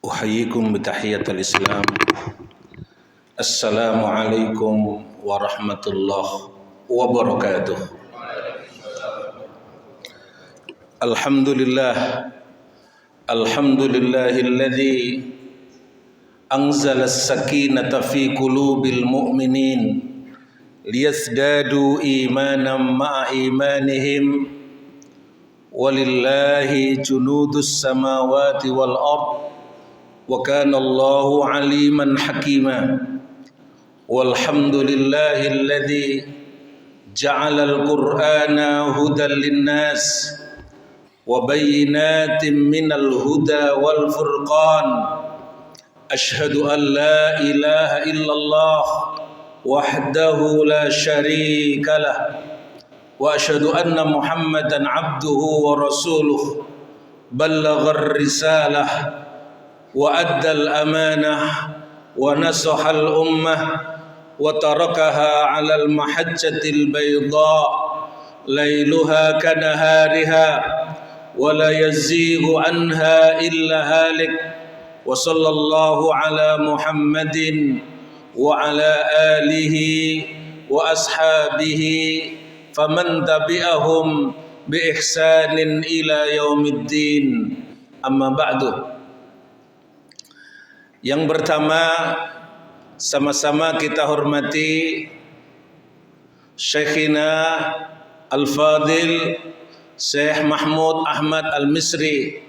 Uhayyikum bitahiyatul Islam. Assalamualaikum warahmatullahi wabarakatuh. Alhamdulillahilladzi anzala as-sakinata fi qulubil mu'minin liyazdadu imanan ma'a imanihim walillahi junudus samawati wal ard wa kana Allahu aliman hakima. Walhamdulillahilladzi ja'ala al-Qur'ana hudan lin-nas wa bayyinatin minal huda wal furqan. Ashhadu an la ilaha illallah wahdahu la syarika lah wa ashhadu anna Muhammadan abduhu wa rasuluh ballaghar risalah wa addal amanah wa nasahal ummah wa tarakaha 'alal mahajjatil bayda lailuha kanahariha wa la yazighu anha illa halik. Wa sallallahu ala Muhammadin wa ala alihi wa ashabihi faman tabi'ahum bi ihsanin ila yaumiddin. Amma ba'du. Yang pertama, sama-sama kita hormati Syekhina Al-Fadil Syekh Mahmud Ahmad Al-Misri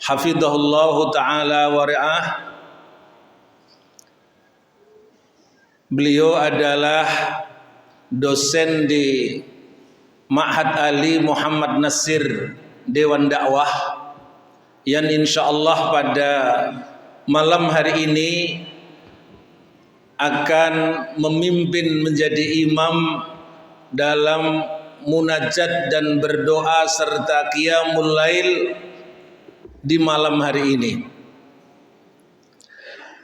hafidhahullahu ta'ala wa ri'ah. Beliau adalah dosen di Ma'had Ali Muhammad Nasir Dewan Dakwah yang insyaallah pada malam hari ini akan memimpin menjadi imam dalam munajat dan berdoa serta qiyamul lail di malam hari ini.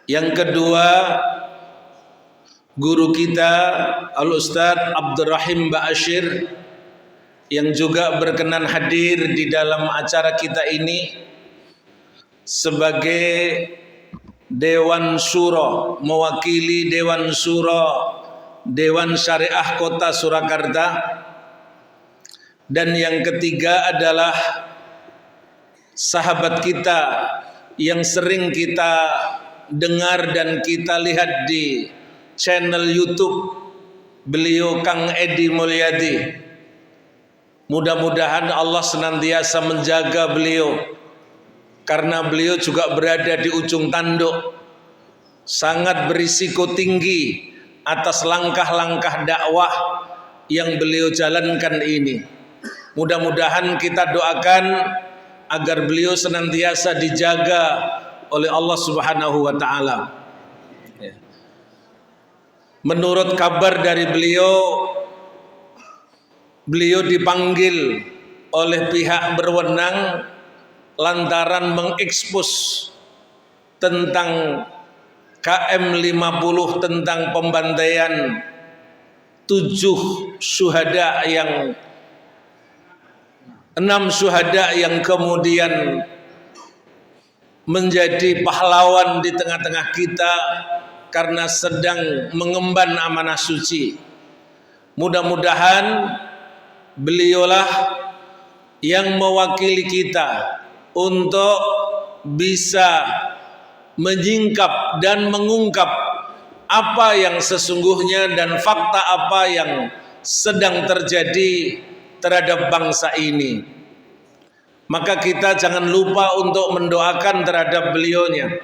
Yang kedua, guru kita Al-Ustadz Abdurrahim Ba'asyir yang juga berkenan hadir di dalam acara kita ini sebagai Dewan Syuro, mewakili Dewan Syuro Dewan Syariah Kota Surakarta. Dan yang ketiga adalah sahabat kita yang sering kita dengar dan kita lihat di channel YouTube beliau, Kang Edi Mulyadi. Mudah-mudahan Allah senantiasa menjaga beliau, karena beliau juga berada di ujung tanduk, sangat berisiko tinggi atas langkah-langkah dakwah yang beliau jalankan ini. Mudah-mudahan kita doakan agar beliau senantiasa dijaga oleh Allah Subhanahu wa ta'ala. Menurut kabar dari beliau dipanggil oleh pihak berwenang lantaran mengekspos tentang KM50, tentang pembantaian 7 syuhada yang 6 syuhada yang kemudian menjadi pahlawan di tengah-tengah kita karena sedang mengemban amanah suci. Mudah-mudahan beliaulah yang mewakili kita untuk bisa menyingkap dan mengungkap apa yang sesungguhnya dan fakta apa yang sedang terjadi terhadap bangsa ini. Maka kita jangan lupa untuk mendoakan terhadap beliaunya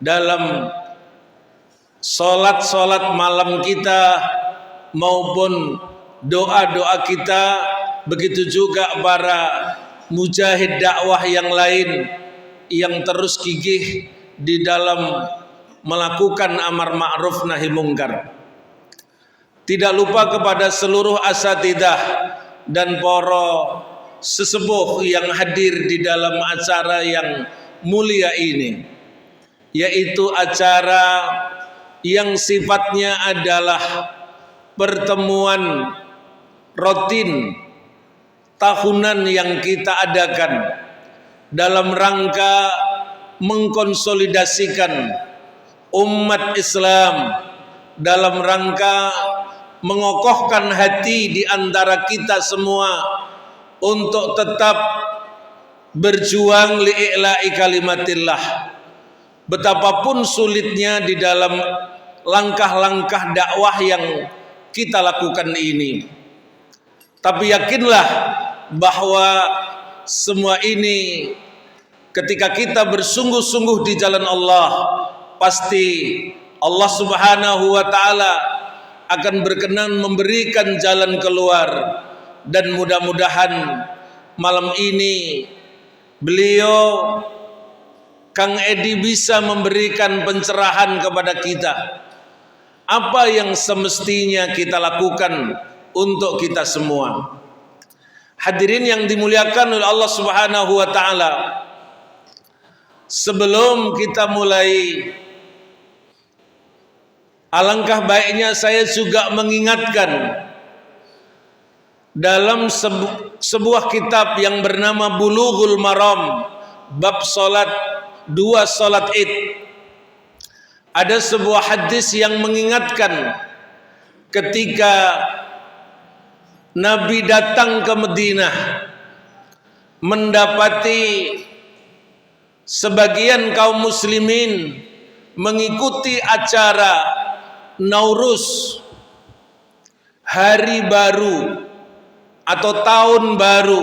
dalam solat malam kita maupun doa-doa kita. Begitu juga para mujahid dakwah yang lain yang terus gigih di dalam melakukan amar ma'ruf nahi mungkar. Tidak lupa kepada seluruh asatidzah dan para sesepuh yang hadir di dalam acara yang mulia ini, yaitu acara yang sifatnya adalah pertemuan rutin tahunan yang kita adakan dalam rangka mengkonsolidasikan umat Islam, dalam rangka mengokohkan hati di antara kita semua untuk tetap berjuang li'i'la'i kalimatillah. Betapapun sulitnya di dalam langkah-langkah dakwah yang kita lakukan ini, tapi yakinlah bahwa semua ini ketika kita bersungguh-sungguh di jalan Allah, pasti Allah Subhanahu wa ta'ala akan berkenan memberikan jalan keluar. Dan mudah-mudahan malam ini beliau Kang Edi bisa memberikan pencerahan kepada kita apa yang semestinya kita lakukan untuk kita semua. Hadirin yang dimuliakan oleh Allah Subhanahu wa ta'ala, sebelum kita mulai, alangkah baiknya saya juga mengingatkan dalam sebuah kitab yang bernama Bulughul Maram, bab salat, 2 salat Id. Ada sebuah hadis yang mengingatkan ketika Nabi datang ke Madinah, mendapati sebagian kaum muslimin mengikuti acara Nauruz, hari baru atau tahun baru.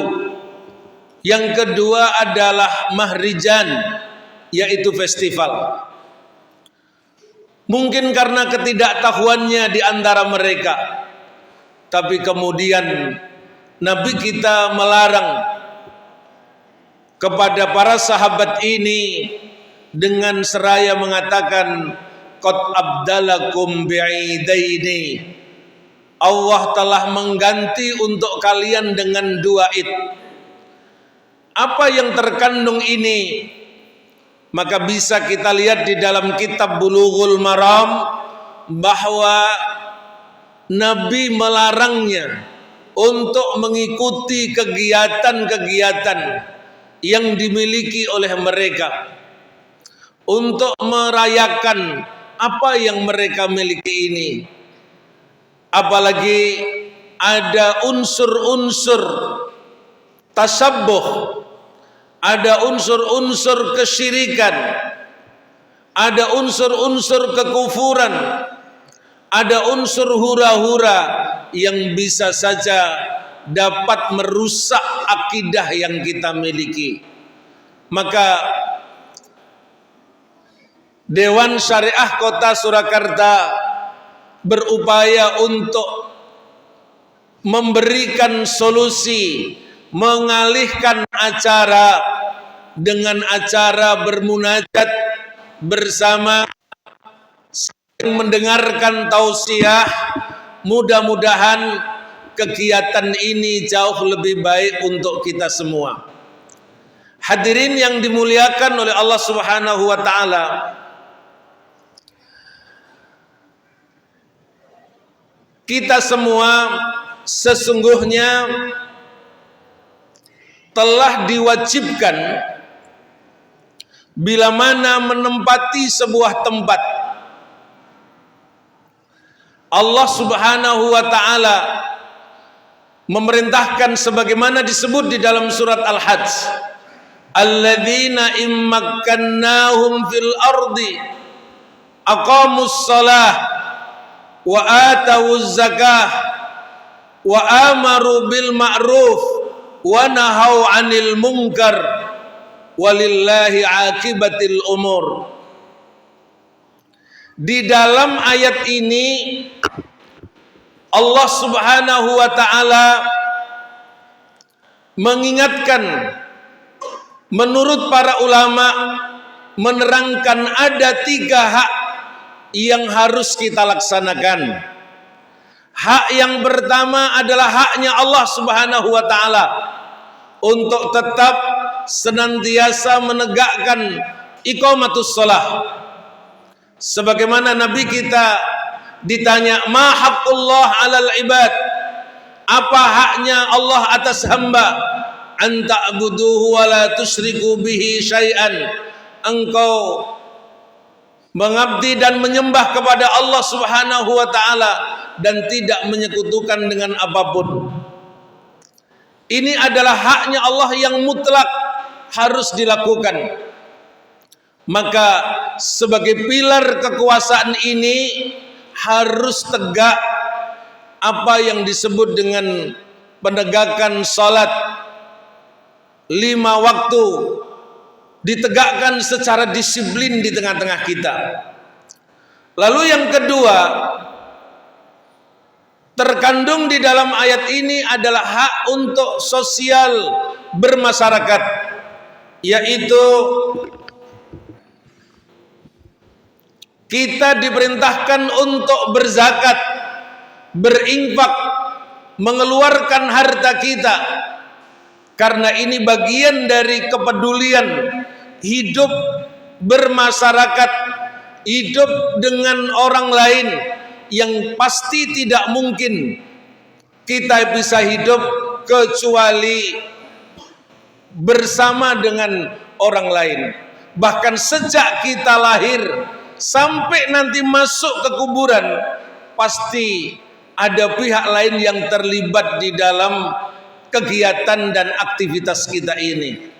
Yang kedua adalah Mahrijan, yaitu festival. Mungkin karena ketidaktahuannya di antara mereka, tapi kemudian Nabi kita melarang kepada para sahabat ini dengan seraya mengatakan, qad abdalakum bi'idaini, Allah telah mengganti untuk kalian dengan 2 Id. Apa yang terkandung ini? Maka bisa kita lihat di dalam kitab Bulughul Maram bahwa Nabi melarangnya untuk mengikuti kegiatan-kegiatan yang dimiliki oleh mereka, untuk merayakan apa yang mereka miliki ini. Apalagi ada unsur-unsur tasabbuh, ada unsur-unsur kesyirikan, ada unsur-unsur kekufuran, ada unsur hura-hura yang bisa saja dapat merusak akidah yang kita miliki. Maka Dewan Syariah Kota Surakarta berupaya untuk memberikan solusi, mengalihkan acara dengan acara bermunajat bersama, mendengarkan tausiah. Mudah-mudahan kegiatan ini jauh lebih baik untuk kita semua. Hadirin yang dimuliakan oleh Allah Subhanahu wa ta'ala, kita semua sesungguhnya telah diwajibkan bila mana menempati sebuah tempat, Allah Subhanahu wa ta'ala memerintahkan sebagaimana disebut di dalam surat Al-Hajj, alladzina immakkannahum fil ardi aqamus shalah wa atawuz zakah wa amaru bil ma'ruf wa nahau 'anil munkar walillahi 'aqibatul umur. Di dalam ayat ini Allah Subhanahu wa ta'ala mengingatkan, menurut para ulama menerangkan ada 3 hak yang harus kita laksanakan. Hak yang pertama adalah haknya Allah Subhanahu wa ta'ala untuk tetap senantiasa menegakkan iqamatus shalah, sebagaimana Nabi kita ditanya, ma haqqullah 'alal ibad, apa haknya Allah atas hamba? Anta abuduhu wa la tusyriku bihi syai'an, engkau mengabdi dan menyembah kepada Allah Subhanahu wa taala dan tidak menyekutukan dengan apapun. Ini adalah haknya Allah yang mutlak, harus dilakukan. Maka sebagai pilar kekuasaan ini harus tegak apa yang disebut dengan penegakan salat 5 waktu, ditegakkan secara disiplin di tengah-tengah kita. Lalu yang kedua, terkandung di dalam ayat ini adalah hak untuk sosial bermasyarakat, yaitu kita diperintahkan untuk berzakat, berinfak, mengeluarkan harta kita, karena ini bagian dari kepedulian hidup bermasyarakat, hidup dengan orang lain yang pasti tidak mungkin kita bisa hidup kecuali bersama dengan orang lain. Bahkan sejak kita lahir sampai nanti masuk ke kuburan, pasti ada pihak lain yang terlibat di dalam kegiatan dan aktivitas kita ini.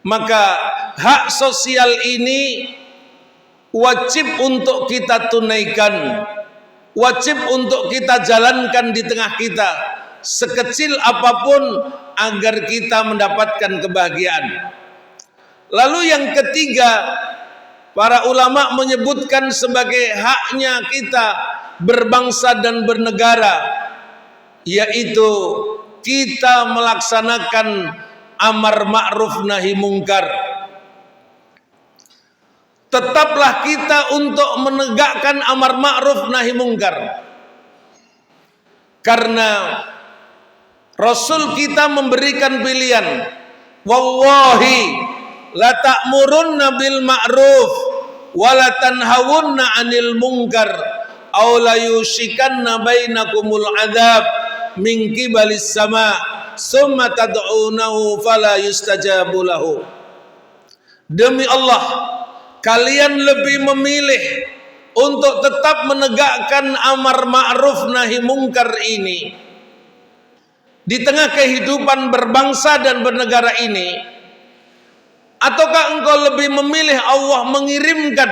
Maka hak sosial ini wajib untuk kita tunaikan, wajib untuk kita jalankan di tengah kita, sekecil apapun, agar kita mendapatkan kebahagiaan. Lalu yang ketiga, para ulama menyebutkan sebagai haknya kita berbangsa dan bernegara, yaitu kita melaksanakan amar ma'ruf nahi mungkar. Tetaplah kita untuk menegakkan amar ma'ruf nahi mungkar, karena Rasul kita memberikan pilihan, wallahi la ta'murunna bil ma'ruf wa la tanhawunna 'anil munkar aw la yushikanna bainakumul 'adzab min qibalis sama summa tad'unahu fala yustajabu lahu. Demi Allah, kalian lebih memilih untuk tetap menegakkan amar ma'ruf nahi mungkar ini di tengah kehidupan berbangsa dan bernegara ini, ataukah engkau lebih memilih Allah mengirimkan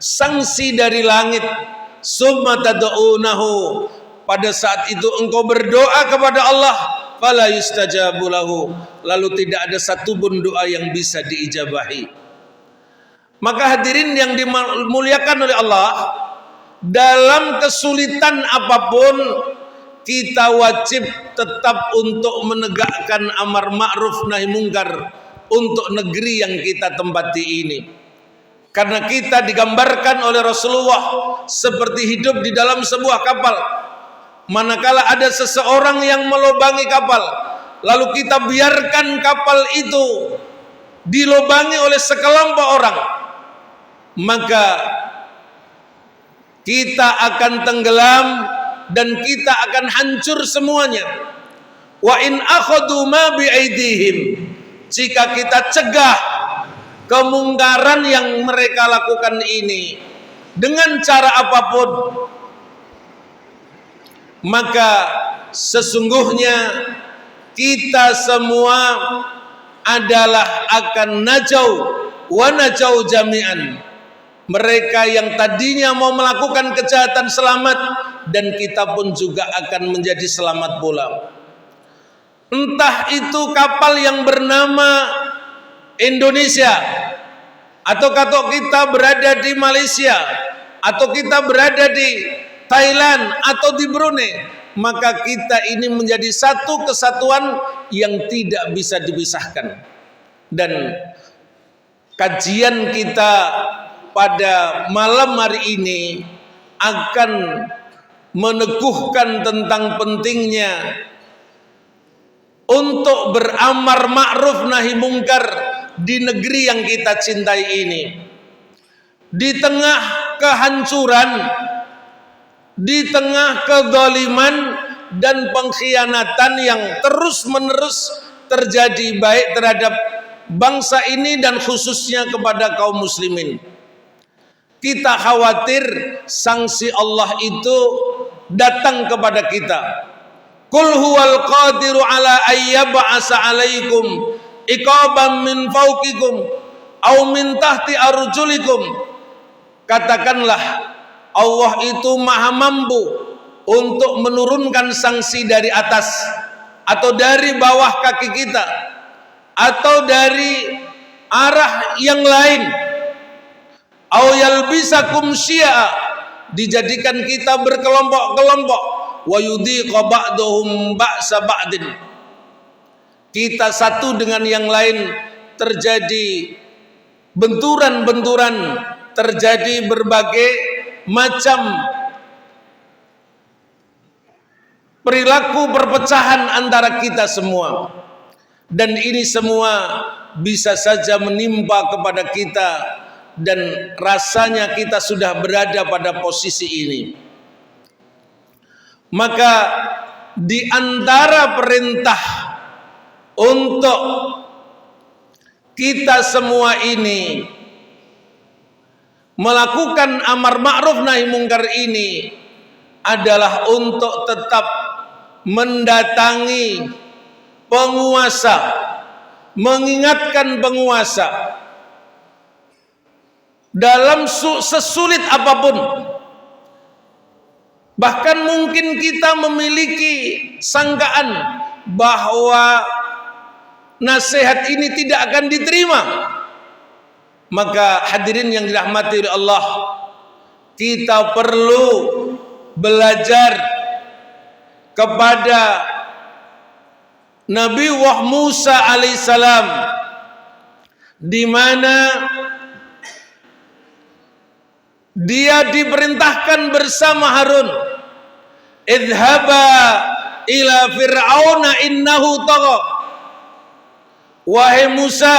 sanksi dari langit, summa tad'unahu, pada saat itu engkau berdoa kepada Allah, fala yustajabu lahu, lalu tidak ada satupun doa yang bisa diijabahi. Maka hadirin yang dimuliakan oleh Allah, dalam kesulitan apapun kita wajib tetap untuk menegakkan amar ma'ruf nahi mungkar untuk negeri yang kita tempati ini. Karena kita digambarkan oleh Rasulullah seperti hidup di dalam sebuah kapal. Manakala ada seseorang yang melobangi kapal, lalu kita biarkan kapal itu dilobangi oleh sekelompok orang, maka kita akan tenggelam dan kita akan hancur semuanya. Wa in akhadhu ma bi'aidihim, jika kita cegah kemungkaran yang mereka lakukan ini dengan cara apapun, maka sesungguhnya kita semua adalah akan najau wa najau jami'an. Mereka yang tadinya mau melakukan kejahatan selamat, dan kita pun juga akan menjadi selamat pula. Entah itu kapal yang bernama Indonesia, atau kalau kita berada di Malaysia, atau kita berada di Thailand atau di Brunei, maka kita ini menjadi satu kesatuan yang tidak bisa dipisahkan. Dan kajian kita pada malam hari ini akan meneguhkan tentang pentingnya untuk beramar ma'ruf nahi mungkar di negeri yang kita cintai ini. Di tengah kehancuran, di tengah kezaliman dan pengkhianatan yang terus-menerus terjadi baik terhadap bangsa ini dan khususnya kepada kaum muslimin. Kita khawatir sanksi Allah itu datang kepada kita. Qul huwal qadiru ala ayyab'asa 'alaikum iqaban min fawqikum aw min tahti arjulikum. Katakanlah, Allah itu maha mampu untuk menurunkan sanksi dari atas atau dari bawah kaki kita atau dari arah yang lain. Aw yalbisakum syi'a, dijadikan kita berkelompok-kelompok. Wa yudhiqa ba'dahum ba'sa ba'din, kita satu dengan yang lain terjadi benturan-benturan, terjadi berbagai macam perilaku perpecahan antara kita semua. Dan ini semua bisa saja menimpa kepada kita, dan rasanya kita sudah berada pada posisi ini. Maka di antara perintah untuk kita semua ini melakukan amar ma'ruf nahi mungkar ini adalah untuk tetap mendatangi penguasa, mengingatkan penguasa dalam sesulit apapun. Bahkan mungkin kita memiliki sangkaan bahwa nasihat ini tidak akan diterima. Maka hadirin yang dirahmati oleh Allah, kita perlu belajar kepada Nabi Musa alaihissalam, di mana dia diperintahkan bersama Harun, idhaba ila fir'auna innahu tagha. Wahai Musa,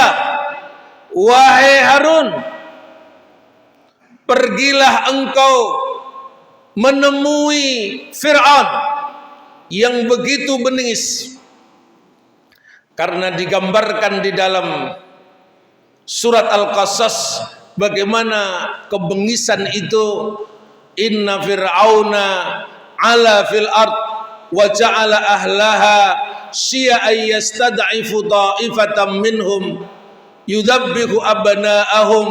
wahai Harun, pergilah engkau menemui Fir'aun yang begitu bengis. Karena digambarkan di dalam surat Al-Qasas bagaimana kebengisan itu. Inna fir'auna ala fil ard wa ja'ala ahlaha syi'an yastad'ifu ta'ifatan minhum yudabbihu abna'ahum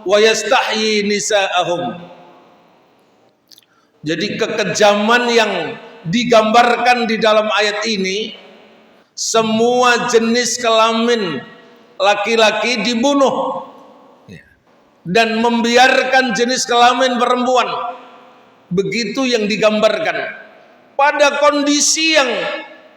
wa yastahyi nisa'ahum. Jadi kekejaman yang digambarkan di dalam ayat ini, semua jenis kelamin laki-laki dibunuh dan membiarkan jenis kelamin perempuan. Begitu yang digambarkan pada kondisi yang